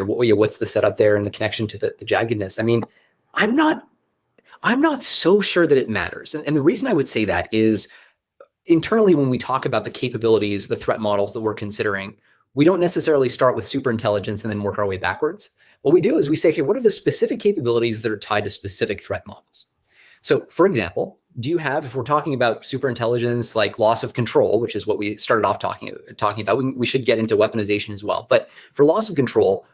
what's the setup there and the connection to the jaggedness. I mean, I'm not so sure that it matters. And the reason I would say that is internally, when we talk about the capabilities, the threat models that we're considering, we don't necessarily start with super intelligence and then work our way backwards. What we do is we say, okay, what are the specific capabilities that are tied to specific threat models? So for example, do you have, if we're talking about super intelligence, like loss of control, which is what we started off talking about, we should get into weaponization as well. But for loss of control,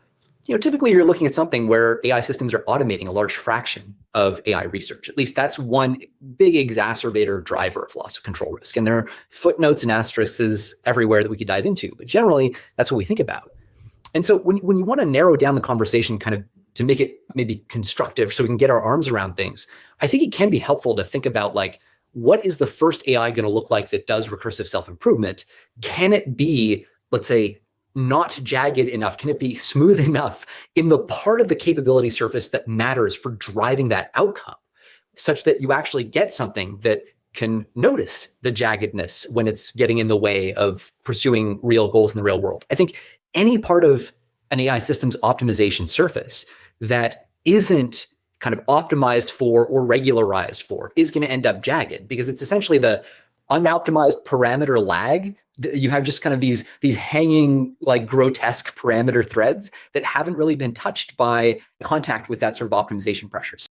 typically you're looking at something where AI systems are automating a large fraction of AI research. At least that's one big exacerbator driver of loss of control risk. And there are footnotes and asterisks everywhere that we could dive into. But generally, that's what we think about. And so when you want to narrow down the conversation kind of to make it maybe constructive so we can get our arms around things, I think it can be helpful to think about like, what is the first AI going to look like that does recursive self-improvement? Can it be, let's say, not jagged enough? Can it be smooth enough in the part of the capability surface that matters for driving that outcome, such that you actually get something that can notice the jaggedness when it's getting in the way of pursuing real goals in the real world? I think any part of an AI system's optimization surface that isn't kind of optimized for or regularized for is going to end up jagged, because it's essentially the unoptimized parameter lag. You have just kind of these hanging, like, grotesque parameter threads that haven't really been touched by contact with that sort of optimization pressure.